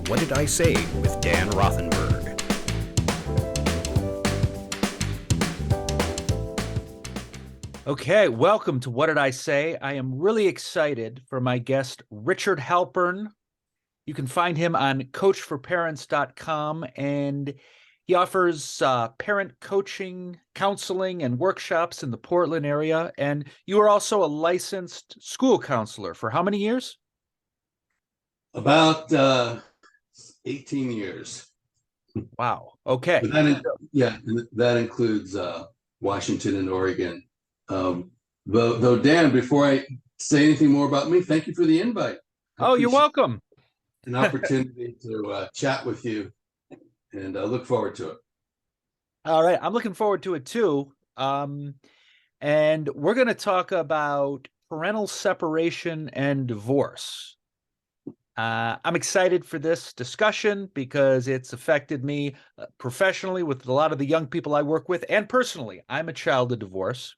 What Did I Say with Dan Rothenberg. Okay, welcome to What Did I Say? I am really excited for my guest, Richard Halpern. You can find him on coachforparents.com, and he offers parent coaching, counseling, and workshops in the Portland area. And you are also a licensed school counselor for how many years? About 18 years. Wow. Okay. But that includes Washington and Oregon. Though, Dan, before I say anything more about me, thank you for the invite. Oh, you're welcome. An opportunity to chat with you, and I look forward to it. All right. I'm looking forward to it too. And we're going to talk about parental separation and divorce. I'm excited for this discussion because it's affected me professionally with a lot of the young people I work with, and personally. I'm a child of divorce.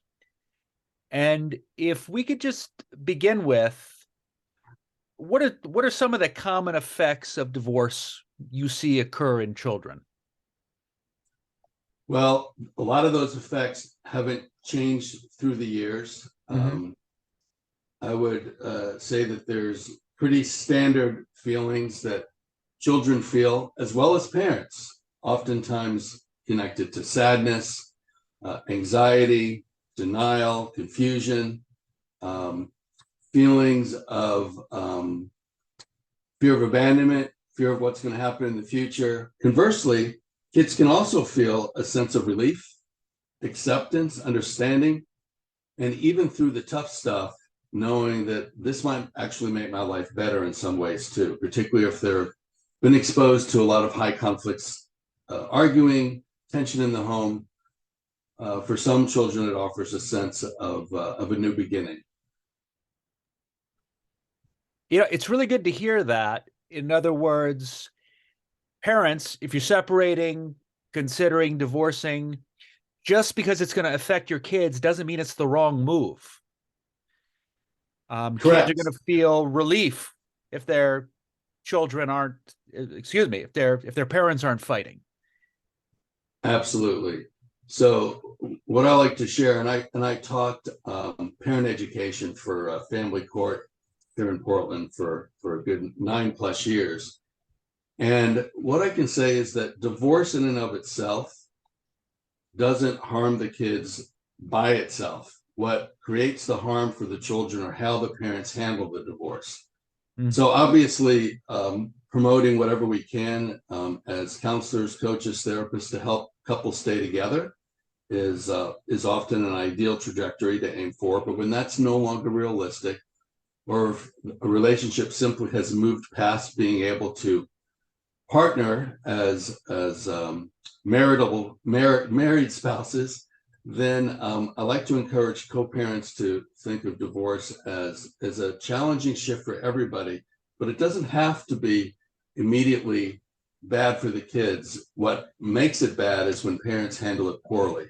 And if we could just begin with, what are some of the common effects of divorce you see occur in children? Well, a lot of those effects haven't changed through the years. Mm-hmm. I would say that there's pretty standard feelings that children feel, as well as parents, oftentimes connected to sadness, anxiety, denial, confusion, feelings of fear of abandonment, fear of what's going to happen in the future. Conversely, kids can also feel a sense of relief, acceptance, understanding, and even through the tough stuff, knowing that this might actually make my life better in some ways too, particularly if they've been exposed to a lot of high conflicts, arguing, tension in the home. For some children, it offers a sense of a new beginning. You know, it's really good to hear that. In other words, parents, if you're separating, considering divorcing, just because it's going to affect your kids doesn't mean it's the wrong move. Kids are going to feel relief if their children aren't, if their parents aren't fighting. Absolutely. So what I like to share, and I taught parent education for family court here in Portland for a good 9+ years. And what I can say is that divorce in and of itself doesn't harm the kids by itself. What creates the harm for the children are how the parents handle the divorce. Mm-hmm. So obviously, promoting whatever we can as counselors, coaches, therapists to help couples stay together is often an ideal trajectory to aim for. But when that's no longer realistic, or if a relationship simply has moved past being able to partner as married spouses, then I like to encourage co-parents to think of divorce as a challenging shift for everybody, but it doesn't have to be immediately bad for the kids. What makes it bad is when parents handle it poorly.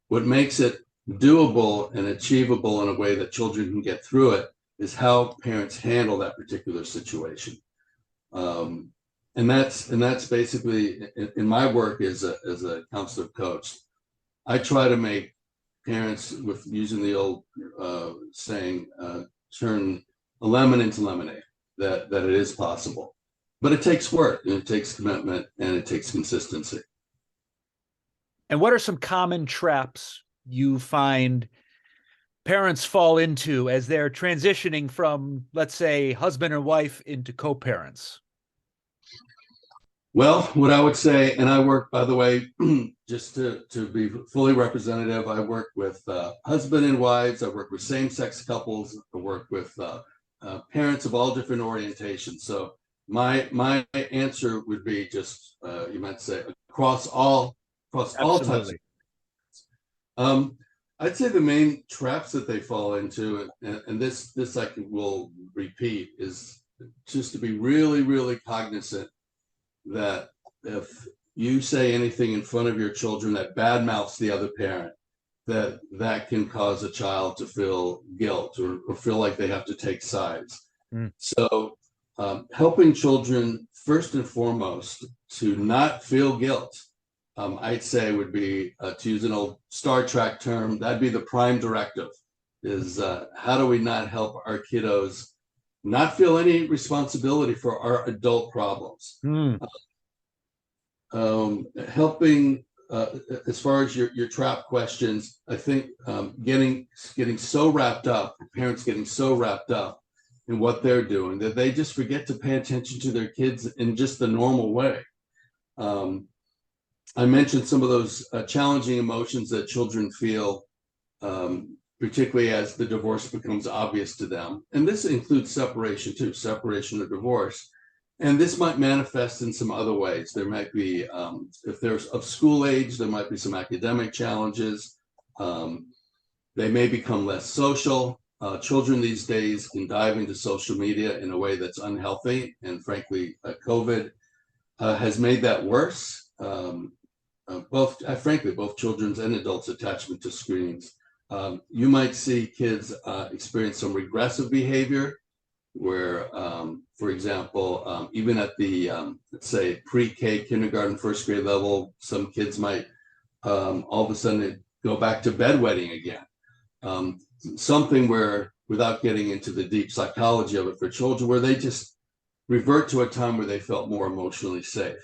What makes it doable and achievable in a way that children can get through it is how parents handle that particular situation. And that's basically in my work as a counselor coach. I try to make parents, with using the old saying, turn a lemon into lemonade, that it is possible. But it takes work, and it takes commitment, and it takes consistency. And what are some common traps you find parents fall into as they're transitioning from, let's say, husband and wife into co-parents? Well, what I would say, and I work, by the way, just to be fully representative, I work with husband and wives, I work with same-sex couples, I work with parents of all different orientations. So my answer would be just, you might say, across all types. I'd say the main traps that they fall into, and this will repeat, is just to be really, really cognizant that if you say anything in front of your children that badmouths the other parent, that can cause a child to feel guilt or feel like they have to take sides. So helping children first and foremost, to not feel guilt, I'd say would be, to use an old Star Trek term, that'd be the prime directive, is how do we not help our kiddos not feel any responsibility for our adult problems? Helping, as far as your trap questions, I think getting so wrapped up, parents getting so wrapped up in what they're doing that they just forget to pay attention to their kids in just the normal way. I mentioned some of those challenging emotions that children feel, particularly as the divorce becomes obvious to them. And this includes separation too, separation or divorce. And this might manifest in some other ways. There might be, if there's of school age, there might be some academic challenges. They may become less social. Children these days can dive into social media in a way that's unhealthy. And frankly, COVID has made that worse. Both children's and adults' attachment to screens. You might see kids experience some regressive behavior where, for example, even at the, let's say, pre-K, kindergarten, first grade level, some kids might all of a sudden go back to bedwetting again. Something where, without getting into the deep psychology of it for children, where they just revert to a time where they felt more emotionally safe.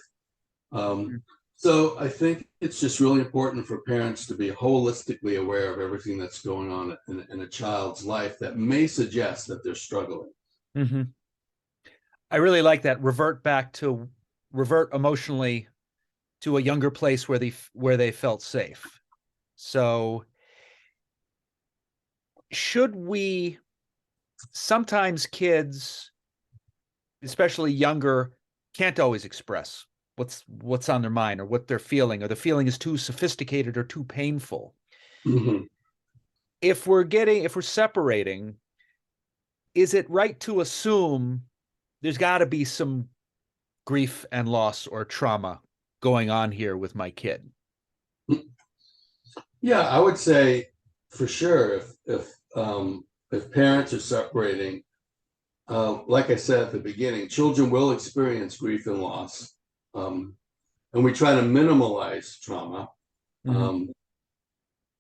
So I think it's just really important for parents to be holistically aware of everything that's going on in a child's life that may suggest that they're struggling. Mm-hmm. I really like that. Revert emotionally to a younger place where they felt safe. So sometimes kids, especially younger, can't always express what's on their mind or what they're feeling, or the feeling is too sophisticated or too painful. Mm-hmm. If we're separating, is it right to assume there's got to be some grief and loss or trauma going on here with my kid? Yeah, I would say for sure if parents are separating, like I said at the beginning, children will experience grief and loss. And we try to minimalize trauma. In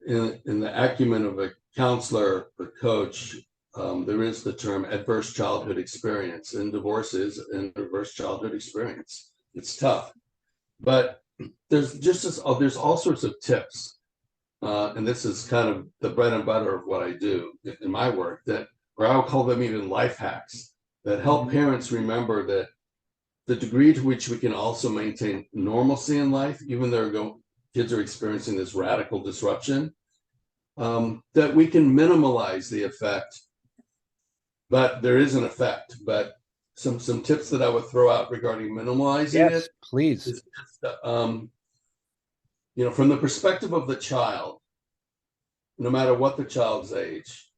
the acumen of a counselor or coach, there is the term adverse childhood experience, and divorce is an adverse childhood experience. It's tough, but there's all sorts of tips, and this is kind of the bread and butter of what I do in my work, or I'll call them even life hacks that help parents remember that the degree to which we can also maintain normalcy in life, even though kids are experiencing this radical disruption, that we can minimalize the effect. But there is an effect. But some tips that I would throw out regarding minimalizing it, please. is just, from the perspective of the child, no matter what the child's age,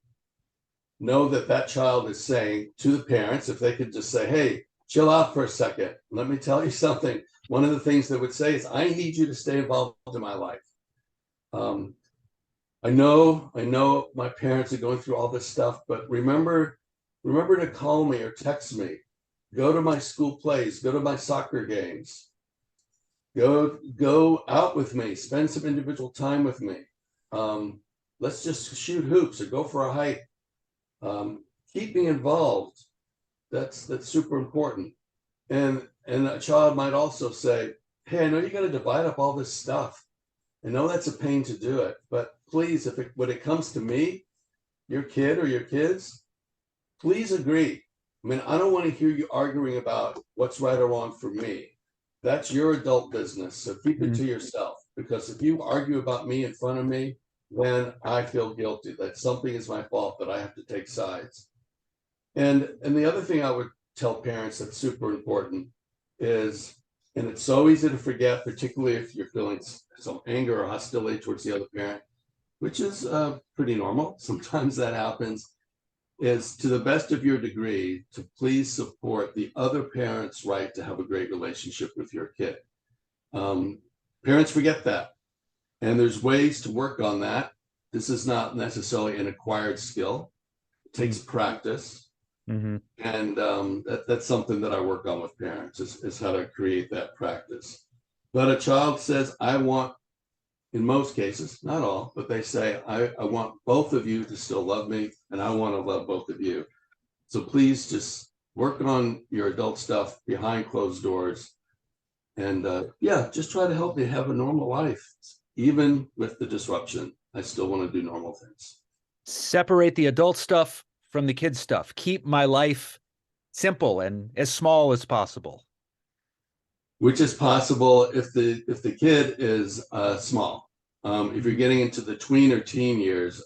know that child is saying to the parents, if they could just say, hey, chill out for a second. Let me tell you something. One of the things that would say is, I need you to stay involved in my life. I know my parents are going through all this stuff, but remember to call me or text me. Go to my school plays, go to my soccer games, go out with me, spend some individual time with me. Let's just shoot hoops or go for a hike. Keep me involved. That's super important. And a child might also say, hey, I know you got to divide up all this stuff. I know that's a pain to do it, but please, when it comes to me, your kid or your kids, please agree. I mean, I don't want to hear you arguing about what's right or wrong for me. That's your adult business. So keep it to yourself, because if you argue about me in front of me, then I feel guilty that something is my fault, that I have to take sides. And the other thing I would tell parents that's super important is, and it's so easy to forget, particularly if you're feeling some anger or hostility towards the other parent, which is pretty normal. Sometimes that happens, is to the best of your degree to please support the other parent's right to have a great relationship with your kid. Parents forget that. And there's ways to work on that. This is not necessarily an acquired skill. It takes practice. Hmm. And that's something that I work on with parents is how to create that practice. But a child says, I want, in most cases, not all, but they say, I want both of you to still love me, and I want to love both of you. So please just work on your adult stuff behind closed doors. And yeah, just try to help me have a normal life. Even with the disruption, I still want to do normal things. Separate the adult stuff from the kid stuff. Keep my life simple and as small as possible. Which is possible if the kid is small. If you're getting into the tween or teen years,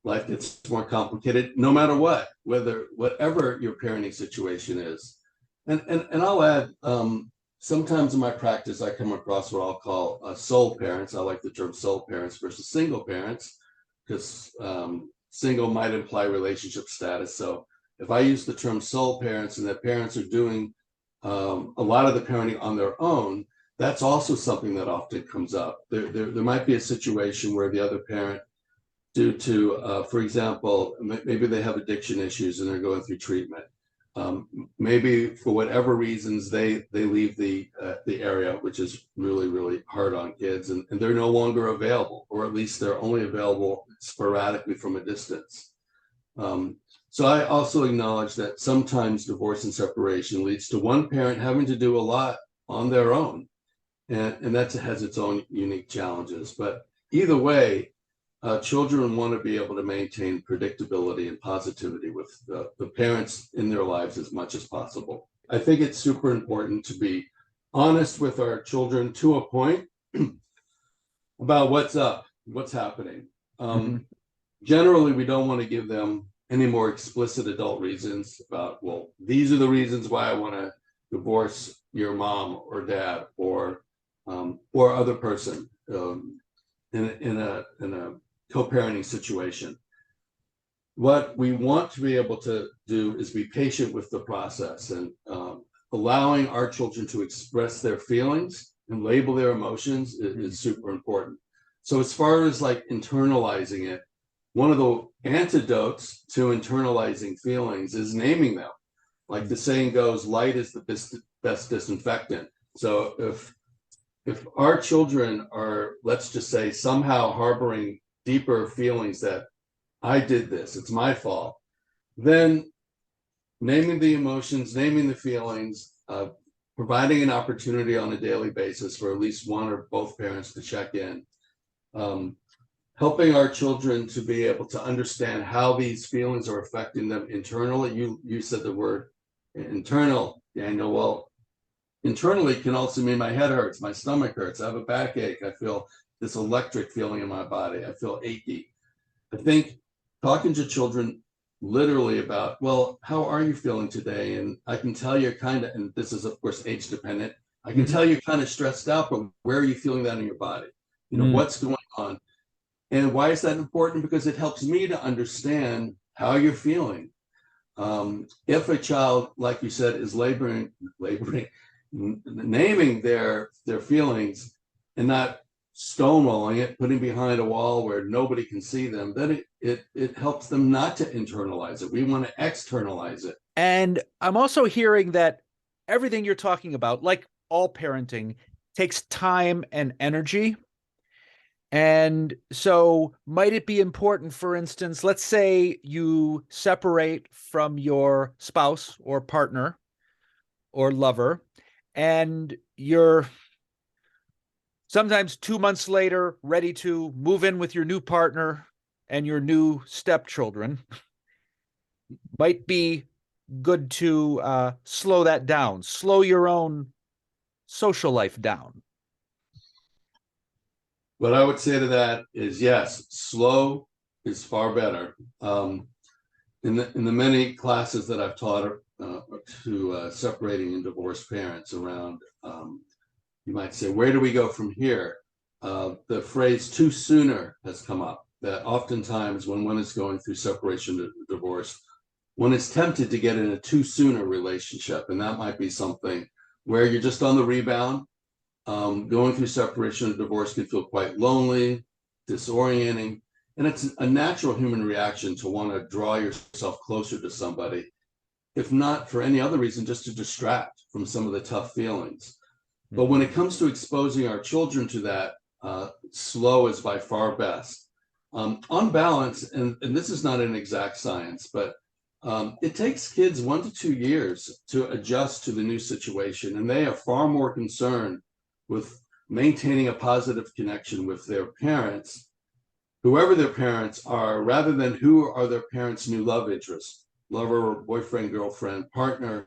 life gets more complicated. No matter what, whatever your parenting situation is, and I'll add. Sometimes in my practice, I come across what I'll call soul parents. I like the term soul parents versus single parents because single might imply relationship status. So if I use the term soul parents and that parents are doing a lot of the parenting on their own, that's also something that often comes up. There might be a situation where the other parent, due to, for example, maybe they have addiction issues and they're going through treatment. Maybe for whatever reasons they leave the area, which is really hard on kids, and they're no longer available, or at least they're only available sporadically from a distance. So I also acknowledge that sometimes divorce and separation leads to one parent having to do a lot on their own, and that has its own unique challenges. But either way, children want to be able to maintain predictability and positivity with the parents in their lives as much as possible. I think it's super important to be honest with our children to a point about what's up, what's happening. Generally, we don't want to give them any more explicit adult reasons about, well, these are the reasons why I want to divorce your mom or dad or other person in a co-parenting situation. What we want to be able to do is be patient with the process and allowing our children to express their feelings and label their emotions is super important. So as far as like internalizing it, one of the antidotes to internalizing feelings is naming them. Like the saying goes, light is the best disinfectant. So if our children are, let's just say, somehow harboring deeper feelings that I did this, it's my fault, then naming the emotions, naming the feelings, providing an opportunity on a daily basis for at least one or both parents to check in, helping our children to be able to understand how these feelings are affecting them internally. You said the word internal, Daniel. Well, internally can also mean my head hurts, my stomach hurts, I have a backache, I feel this electric feeling in my body, I feel achy. I think talking to children literally about, well, how are you feeling today? And I can tell you're kind of, and this is of course age dependent, I can tell you're kind of stressed out, but where are you feeling that in your body? You know, what's going on? And why is that important? Because it helps me to understand how you're feeling. If a child, like you said, is laboring, naming their feelings and not stonewalling it, putting behind a wall where nobody can see them, then it helps them not to internalize it. We want to externalize it. And I'm also hearing that everything you're talking about, like all parenting, takes time and energy. And so might it be important, for instance, let's say you separate from your spouse or partner or lover, and you're sometimes 2 months later ready to move in with your new partner and your new stepchildren. Might be good to slow that down, slow your own social life down. What I would say to that is yes, slow is far better. In the many classes that I've taught to separating and divorced parents around, you might say, where do we go from here? The phrase too sooner has come up, that oftentimes when one is going through separation or divorce, one is tempted to get in a too sooner relationship. And that might be something where you're just on the rebound. Going through separation or divorce can feel quite lonely, disorienting, and it's a natural human reaction to want to draw yourself closer to somebody. if not for any other reason, just to distract from some of the tough feelings. But when it comes to exposing our children to that, slow is by far best. On balance, and this is not an exact science, but it takes kids 1 to 2 years to adjust to the new situation, and they are far more concerned with maintaining a positive connection with their parents, whoever their parents are, rather than who are their parents' new love interest, lover, boyfriend, girlfriend, partner,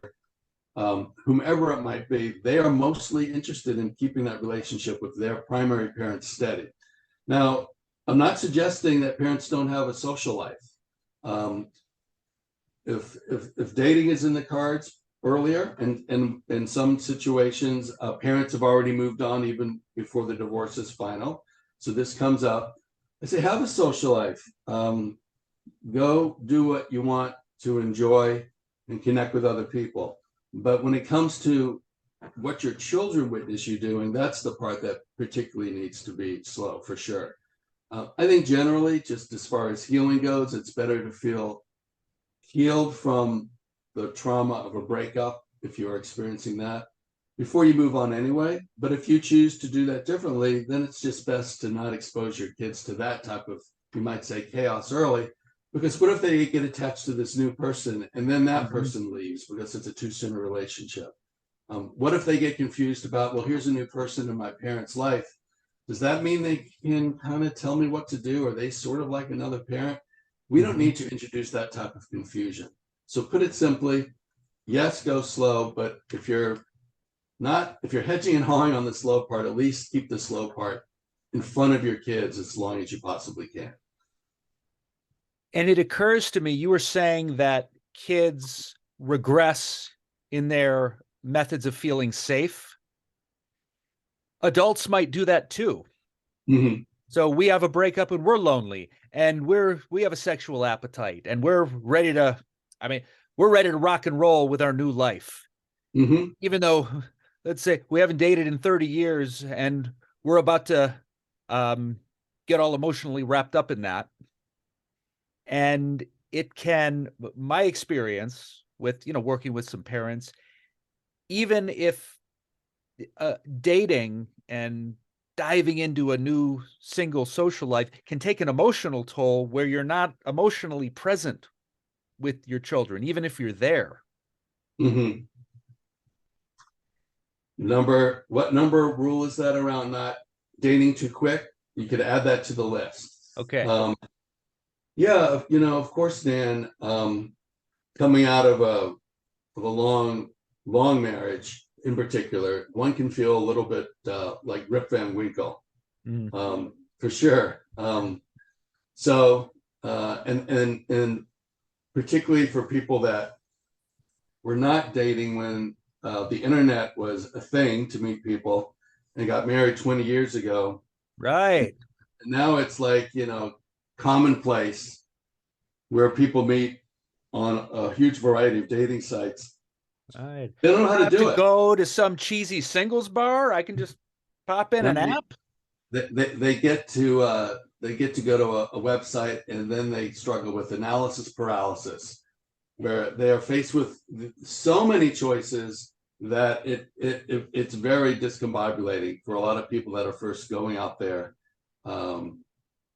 whomever it might be. They are mostly interested in keeping that relationship with their primary parent steady. Now, I'm not suggesting that parents don't have a social life. If dating is in the cards earlier, and in some situations, parents have already moved on even before the divorce is final. So this comes up. I say, have a social life. Go do what you want to enjoy and connect with other people. But when it comes to what your children witness you doing, that's the part that particularly needs to be slow, for sure. I think generally, just as far as healing goes, it's better to feel healed from the trauma of a breakup, if you're experiencing that, before you move on anyway. But if you choose to do that differently, then it's just best to not expose your kids to that type of, you might say, chaos early. Because what if they get attached to this new person and then that person leaves because it's a too soon a relationship? What if they get confused about, well, here's a new person in my parents' life. Does that mean they can kind of tell me what to do? Are they sort of like another parent? We don't need to introduce that type of confusion. So put it simply, yes, go slow, but if you're hedging and hawing on the slow part, at least keep the slow part in front of your kids as long as you possibly can. And it occurs to me, you were saying that kids regress in their methods of feeling safe. Adults might do that too. Mm-hmm. So we have a breakup and we're lonely and we have a sexual appetite and we're ready to rock and roll with our new life. Mm-hmm. Even though, let's say, we haven't dated in 30 years and we're about to get all emotionally wrapped up in that. And it can, my experience with, working with some parents, even if dating and diving into a new single social life can take an emotional toll where you're not emotionally present with your children, even if you're there. Mm-hmm. What number rule is that around not dating too quick? You could add that to the list. Okay. Yeah, of course, Dan, coming out of a long marriage in particular, one can feel a little bit like Rip Van Winkle, for sure. So, and particularly for people that were not dating when the internet was a thing to meet people and got married 20 years ago. Right. And now it's like, commonplace where people meet on a huge variety of dating sites. Right. They don't know how to do it. Go to some cheesy singles bar. I can just pop in an app. They get to go to a website, and then they struggle with analysis paralysis, where they are faced with so many choices that it's very discombobulating for a lot of people that are first going out there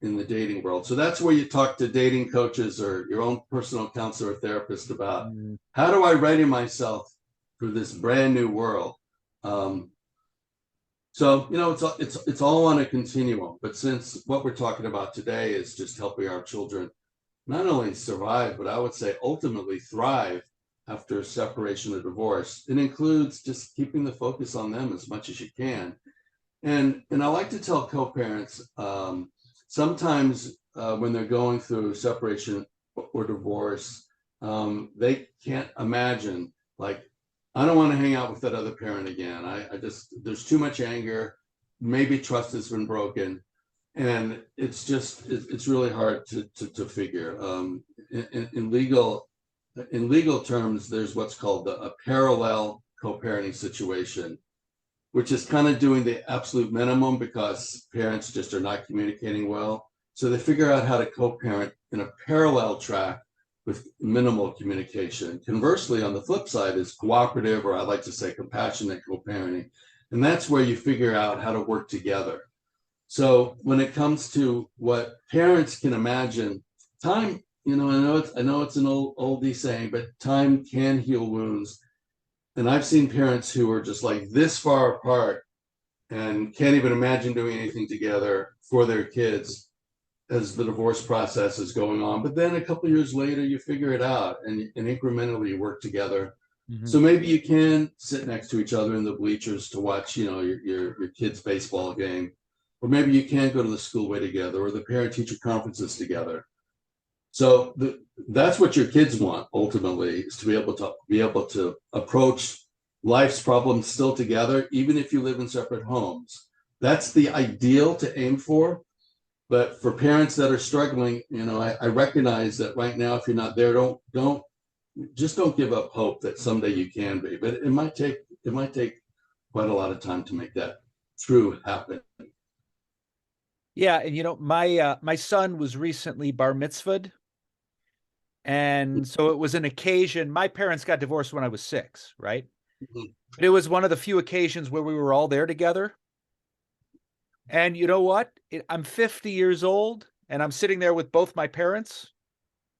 in the dating world. So that's where you talk to dating coaches or your own personal counselor or therapist about how do I ready myself for this brand new world. So it's all on a continuum. But since what we're talking about today is just helping our children not only survive, but I would say ultimately thrive after separation or divorce, it includes just keeping the focus on them as much as you can. And I like to tell co-parents, sometimes when they're going through separation or divorce, they can't imagine, like, I don't want to hang out with that other parent again. There's too much anger. Maybe trust has been broken. And it's really hard to figure. In legal terms, there's what's called a parallel co-parenting situation, which is kind of doing the absolute minimum because parents just are not communicating well. So they figure out how to co-parent in a parallel track with minimal communication. Conversely, on the flip side is cooperative, or I like to say compassionate co-parenting. And that's where you figure out how to work together. So when it comes to what parents can imagine, time, I know it's an oldie saying, but time can heal wounds. And I've seen parents who are just like this far apart and can't even imagine doing anything together for their kids as the divorce process is going on. But then a couple of years later, you figure it out and incrementally work together. Mm-hmm. So maybe you can sit next to each other in the bleachers to watch, your kid's baseball game, or maybe you can go to the schoolway together or the parent-teacher conferences together. So that's what your kids want ultimately, is to be able to approach life's problems still together, even if you live in separate homes. That's the ideal to aim for. But for parents that are struggling, I recognize that right now, if you're not there, don't give up hope that someday you can be. But it might take quite a lot of time to make that true happen. Yeah, and my son was recently bar mitzvahed, and so it was an occasion. My parents got divorced when I was 6, right? Mhm. But it was one of the few occasions where we were all there together. And you know what? I'm 50 years old, and I'm sitting there with both my parents.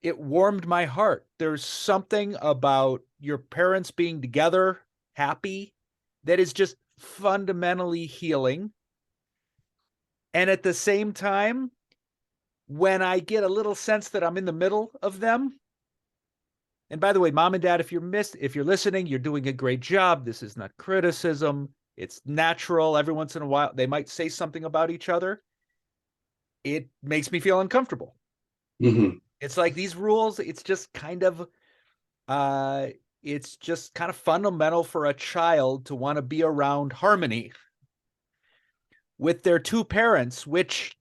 It warmed my heart. There's something about your parents being together, happy, that is just fundamentally healing. And at the same time, when I get a little sense that I'm in the middle of them, and by the way, mom and dad, if you're listening, you're doing a great job. This is not criticism. It's natural. Every once in a while, they might say something about each other. It makes me feel uncomfortable. Mm-hmm. It's like these rules, it's just kind of fundamental for a child to want to be around harmony with their two parents, which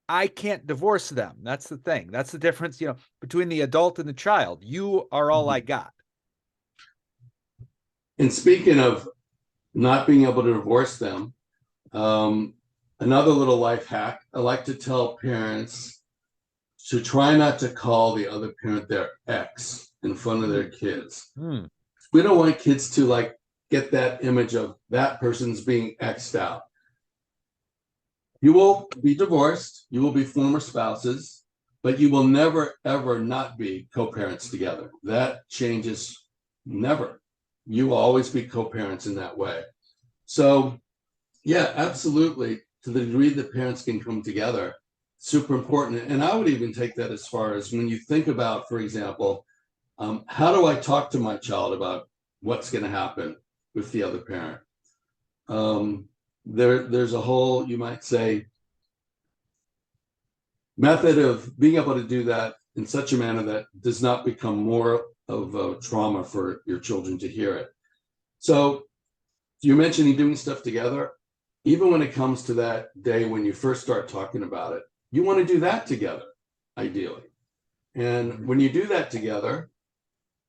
I can't divorce them. That's the thing. That's the difference, between the adult and the child. You are all I got. And speaking of not being able to divorce them, another little life hack, I like to tell parents to try not to call the other parent their ex in front of their kids. We don't want kids to get that image of that person's being X'd out. You will be divorced, you will be former spouses, but you will never, ever not be co-parents together. That changes never. You will always be co-parents in that way. So, yeah, absolutely. To the degree that parents can come together, super important. And I would even take that as far as when you think about, for example, how do I talk to my child about what's going to happen with the other parent? There's a whole, you might say, method of being able to do that in such a manner that does not become more of a trauma for your children to hear it. So you're mentioning doing stuff together. Even when it comes to that day when you first start talking about it, you want to do that together, ideally. And when you do that together,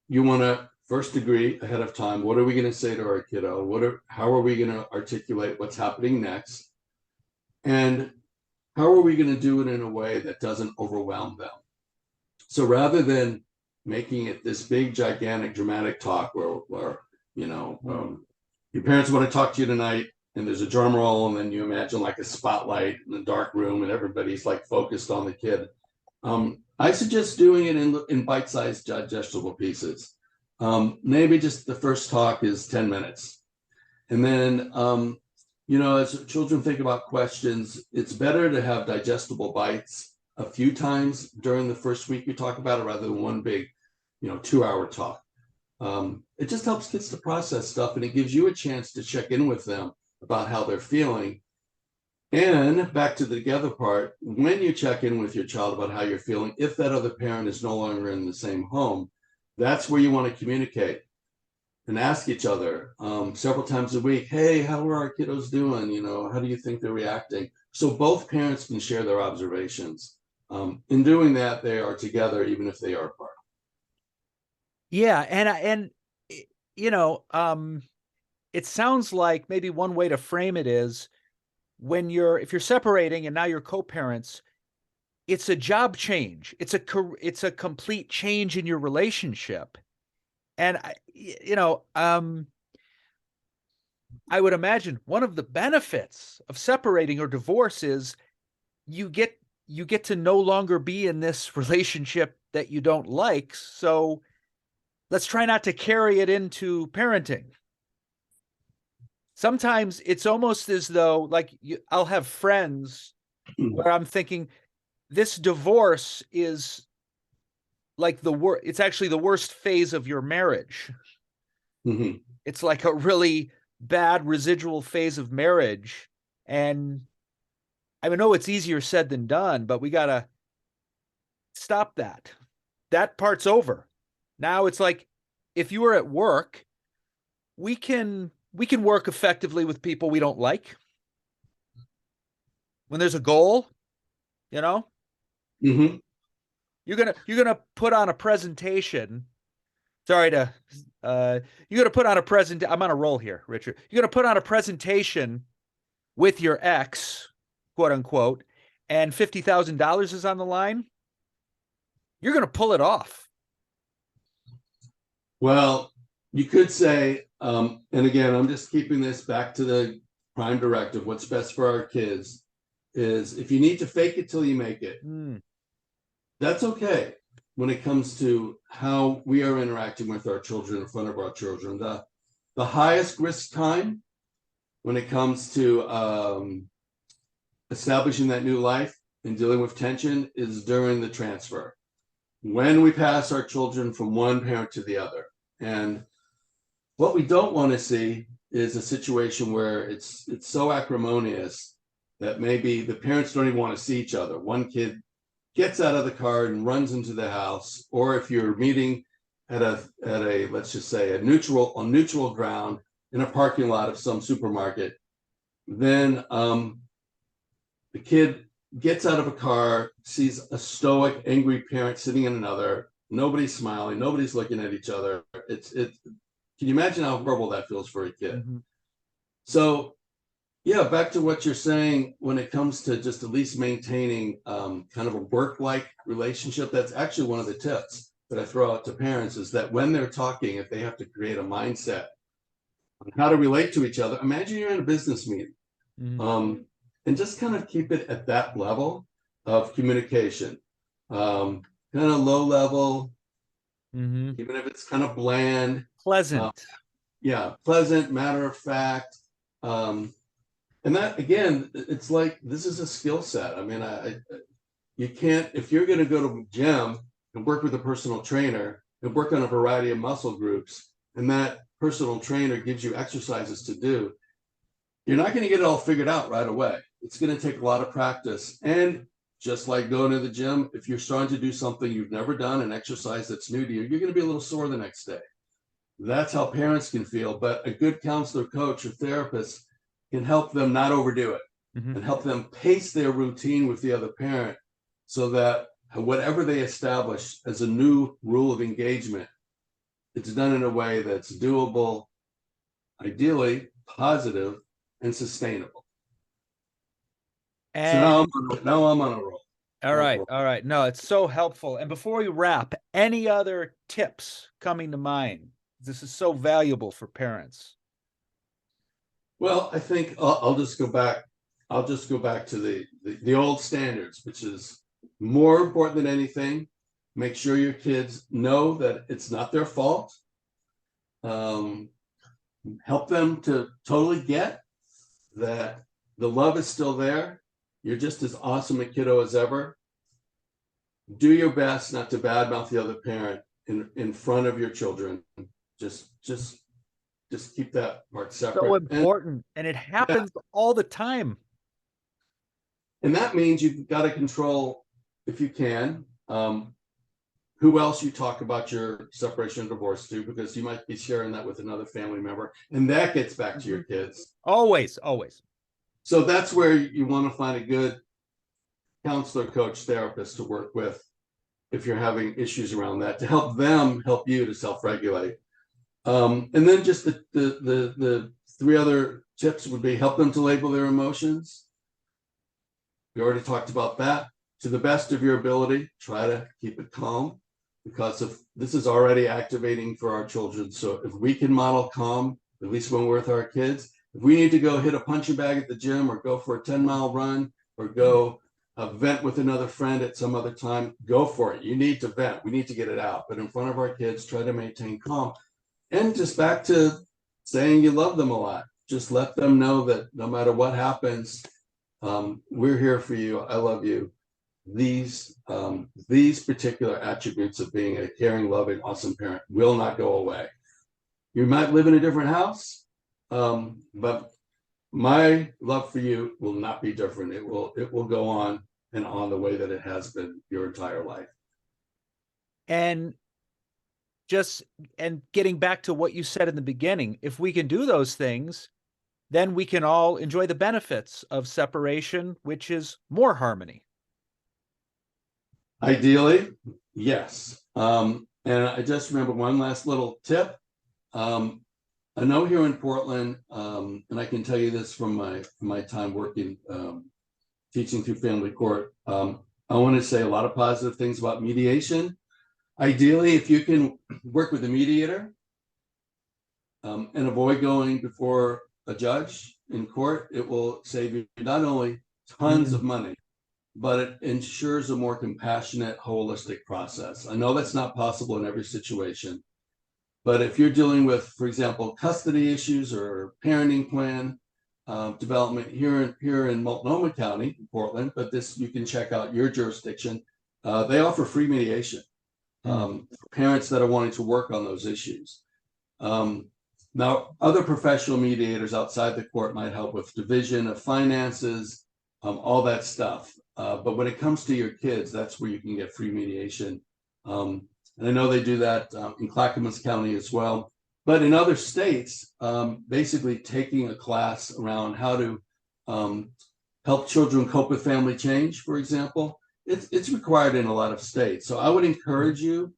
you want to first agree ahead of time, what are we going to say to our kiddo? How are we going to articulate what's happening next? And how are we going to do it in a way that doesn't overwhelm them? So rather than making it this big, gigantic, dramatic talk where your parents want to talk to you tonight, and there's a drum roll, and then you imagine like a spotlight in a dark room, and everybody's focused on the kid. I suggest doing it in bite-sized, digestible pieces. Maybe just the first talk is 10 minutes. And then, as children think about questions, it's better to have digestible bites a few times during the first week you talk about it rather than one big, 2-hour talk. It just helps kids to process stuff, and it gives you a chance to check in with them about how they're feeling. And back to the together part, when you check in with your child about how you're feeling, if that other parent is no longer in the same home, that's where you want to communicate and ask each other several times a week, hey, how are our kiddos doing? How do you think they're reacting? So both parents can share their observations. In doing that, they are together, even if they are apart. Yeah. And it sounds like maybe one way to frame it is if you're separating and now you're co-parents, it's a job change. It's a complete change in your relationship. And I would imagine one of the benefits of separating or divorce is you get to no longer be in this relationship that you don't like. So let's try not to carry it into parenting. Sometimes it's almost as though, like, I'll have friends where I'm thinking this divorce is like it's actually the worst phase of your marriage. Mm-hmm. It's like a really bad residual phase of marriage. And I know it's easier said than done, but we got to stop that. That part's over. Now it's like, if you were at work, we can work effectively with people we don't like. When there's a goal, Mm-hmm. you're gonna put on a presentation. Sorry to you're gonna put on a present. I'm on a roll here, Richard. You're gonna put on a presentation with your ex, quote unquote, and $50,000 is on the line. You're gonna pull it off. Well, you could say, and again, I'm just keeping this back to the prime directive. What's best for our kids is, if you need to fake it till you make it, that's okay. When it comes to how we are interacting with our children in front of our children, the highest risk time when it comes to establishing that new life and dealing with tension is during the transfer, when we pass our children from one parent to the other. And what we don't want to see is a situation where it's so acrimonious that maybe the parents don't even want to see each other. One kid gets out of the car and runs into the house, or if you're meeting at a let's just say on neutral ground in a parking lot of some supermarket, then the kid gets out of a car, sees a stoic, angry parent sitting in another. Nobody's smiling. Nobody's looking at each other. Can you imagine how horrible that feels for a kid? Mm-hmm. So, yeah, back to what you're saying, when it comes to just at least maintaining kind of a work-like relationship, that's actually one of the tips that I throw out to parents, is that when they're talking, if they have to create a mindset on how to relate to each other, imagine you're in a business meeting. Mm-hmm. And just kind of keep it at that level of communication, kind of low level, Mm-hmm. even if it's kind of bland, Pleasant. Pleasant, matter of fact. And that, again, it's like, this is a skill set. I mean, you can't, if you're going to go to the gym and work with a personal trainer and work on a variety of muscle groups, and that personal trainer gives you exercises to do, you're not going to get it all figured out right away. It's going to take a lot of practice. And just like going to the gym, if you're starting to do something you've never done, an exercise that's new to you, you're going to be a little sore the next day. That's how parents can feel. But a good counselor, coach, or therapist can help them not overdo it, Mm-hmm. and help them pace their routine with the other parent, so that whatever they establish as a new rule of engagement, it's done in a way that's doable, ideally positive, and sustainable. And So now I'm on a roll. all right. No, it's so helpful. And before we wrap, any other tips coming to mind? This is so valuable for parents. Well, I think I'll just go back. I'll just go back to the old standards, which is more important than anything. Make sure your kids know that it's not their fault. Help them to totally get that the love is still there. You're just as awesome a kiddo as ever. Do your best not to badmouth the other parent in front of your children. Just keep that part separate. So important. And it happens all the time. And that means you've got to control, if you can, who else you talk about your separation and divorce to, because you might be sharing that with another family member. And that gets back to your kids. Always. So that's where you want to find a good counselor, coach, therapist to work with if you're having issues around that, to help them help you to self-regulate. And then just the three other tips would be: help them to label their emotions. We already talked about that. to the best of your ability, try to keep it calm, because if this is already activating for our children. So if we can model calm, at least when we're with our kids, if we need to go hit a punching bag at the gym or go for a 10-mile run or go vent with another friend at some other time, go for it. You need to vent. We need to get it out. But in front of our kids, try to maintain calm. And just back to saying you love them a lot. Just let them know that no matter what happens, we're here for you. I love you. These particular attributes of being a caring, loving, awesome parent will not go away. You might live in a different house, but my love for you will not be different. It will go on and on the way that it has been your entire life. And getting back to what you said in the beginning, if we can do those things, then we can all enjoy the benefits of separation, which is more harmony. Ideally, yes. And I just remember one last little tip. I know here in Portland, and I can tell you this from my time working, teaching through family court. I want to say a lot of positive things about mediation. Ideally, if you can work with a mediator and avoid going before a judge in court, it will save you not only tons of money, but it ensures a more compassionate, holistic process. I know that's not possible in every situation, but if you're dealing with, for example, custody issues or parenting plan development here in Multnomah County, Portland, but this you can check out your jurisdiction. They offer free mediation for parents that are wanting to work on those issues. Now, other professional mediators outside the court might help with division of finances, all that stuff. But when it comes to your kids, that's where you can get free mediation. And I know they do that in Clackamas County as well. But in other states, basically taking a class around how to help children cope with family change, for example, it's required in a lot of states. So I would encourage you,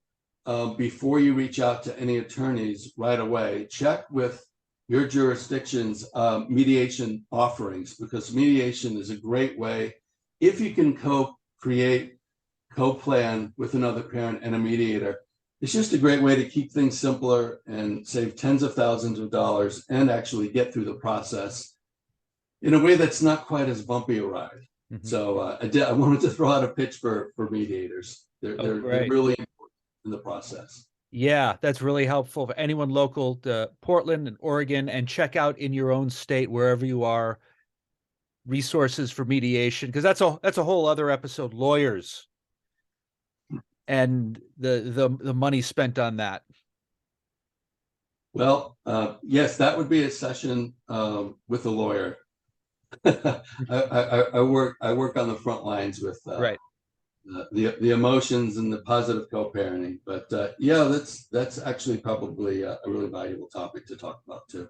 before you reach out to any attorneys right away, check with your jurisdiction's mediation offerings, because mediation is a great way, if you can co-create, co-plan with another parent and a mediator. It's just a great way to keep things simpler and save tens of thousands of dollars and actually get through the process in a way that's not quite as bumpy a ride. So I wanted to throw out a pitch for mediators. They're really important in the process. Yeah, that's really helpful for anyone local to Portland and Oregon, and check out in your own state, wherever you are, resources for mediation, because that's a whole other episode, lawyers and the money spent on that. Well, yes, that would be a session with a lawyer. I work on the front lines with Right. The emotions and the positive co-parenting. But yeah, that's actually probably a really valuable topic to talk about too.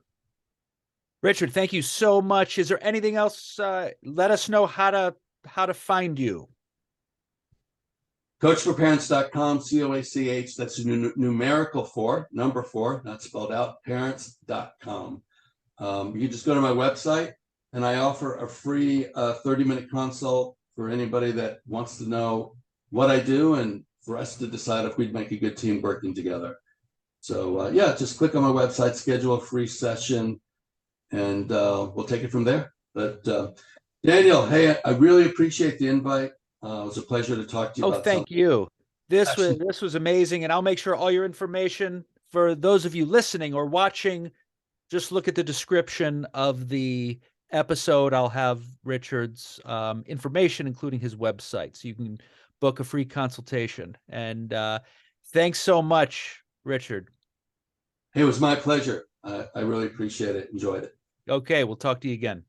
Richard, thank you so much. Is there anything else? Let us know how to find you. Coachforparents.com, COACH, that's numerical 4, number 4, not spelled out, parents.com. You can just go to my website, and I offer a free 30-minute consult for anybody that wants to know what I do and for us to decide if we'd make a good team working together. So yeah, just click on my website, schedule a free session, and we'll take it from there. But Daniel, hey, I really appreciate the invite. It was a pleasure to talk to you. Oh, thank you. This was amazing, and I'll make sure all your information, for those of you listening or watching, just look at the description of the episode. I'll have Richard's information, including his website, so you can book a free consultation. And thanks so much, Richard. Hey, it was my pleasure. I really appreciate it. Enjoyed it. Okay, we'll talk to you again.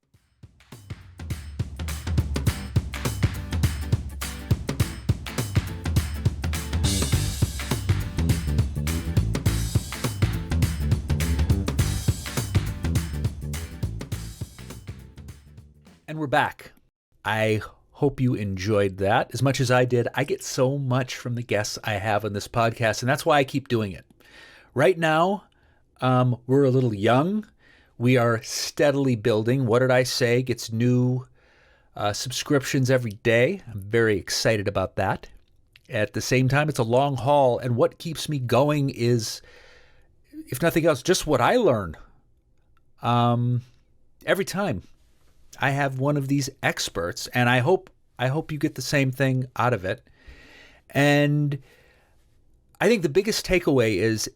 And we're back. I hope you enjoyed that as much as I did. I get so much from the guests I have on this podcast, and that's why I keep doing it. Right now, we're a little young. We are steadily building. What did I say? Gets new subscriptions every day. I'm very excited about that. At the same time, it's a long haul, and what keeps me going is, if nothing else, just what I learn. Every time I have one of these experts, and I hope you get the same thing out of it. And I think the biggest takeaway is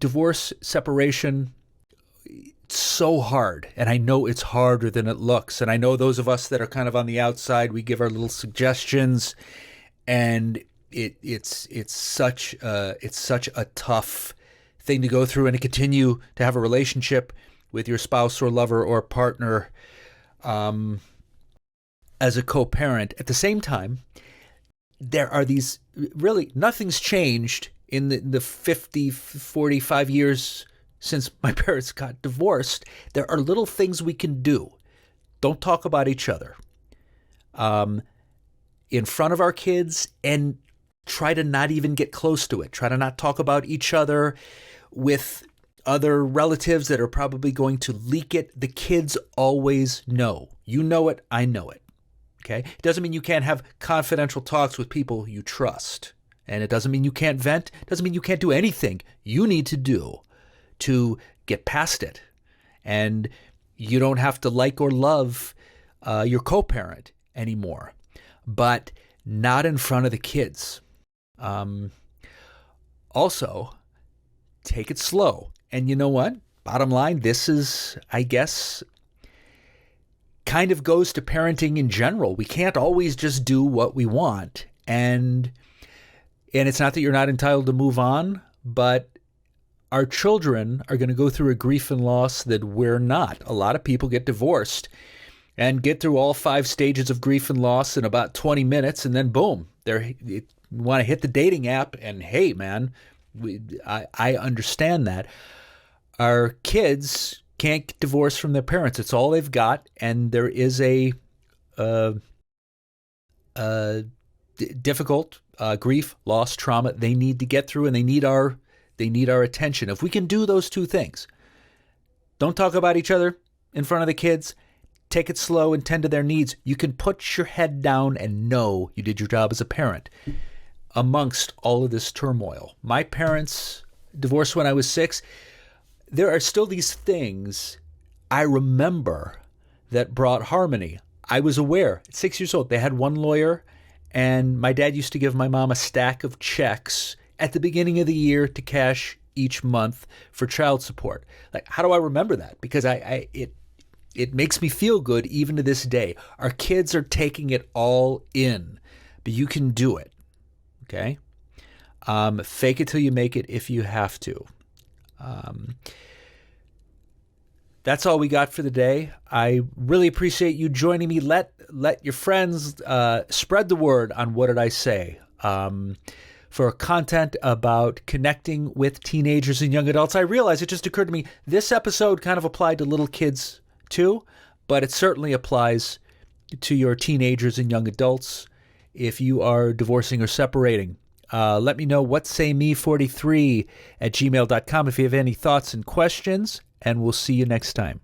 divorce, separation, it's so hard. And I know it's harder than it looks. And I know those of us that are kind of on the outside, we give our little suggestions, and it's such a tough thing to go through and to continue to have a relationship with your spouse or lover or partner as a co-parent. At the same time, there are these, really, nothing's changed in the 45 years since my parents got divorced. There are little things we can do. Don't talk about each other in front of our kids, and try to not even get close to it. Try to not talk about each other with other relatives that are probably going to leak it. The kids always know. You know it, I know it. Okay? It doesn't mean you can't have confidential talks with people you trust. And it doesn't mean you can't vent. It doesn't mean you can't do anything you need to do to get past it. And you don't have to like or love your co-parent anymore, but not in front of the kids. Also, take it slow. And you know what? Bottom line, this is, I guess, kind of goes to parenting in general. We can't always just do what we want. And it's not that you're not entitled to move on, but our children are going to go through a grief and loss that we're not. A lot of people get divorced and get through all 5 stages of grief and loss in about 20 minutes, and then boom, you want to hit the dating app, and hey, man, I understand that. Our kids can't get divorced from their parents. It's all they've got, and there is a difficult grief, loss, trauma they need to get through, and they need our attention. If we can do those 2 things, don't talk about each other in front of the kids, take it slow and tend to their needs, you can put your head down and know you did your job as a parent amongst all of this turmoil. My parents divorced when I was 6. There are still these things I remember that brought harmony. I was aware at 6 years old, they had one lawyer, and my dad used to give my mom a stack of checks at the beginning of the year to cash each month for child support. Like, how do I remember that? Because it makes me feel good even to this day. Our kids are taking it all in, but you can do it. Okay? Fake it till you make it if you have to. That's all we got for the day. I really appreciate you joining me. Let your friends spread the word on What Did I Say? For content about connecting with teenagers and young adults. I realize it just occurred to me, this episode kind of applied to little kids too, but it certainly applies to your teenagers and young adults if you are divorcing or separating. Let me know whatsayme43@gmail.com if you have any thoughts and questions, and we'll see you next time.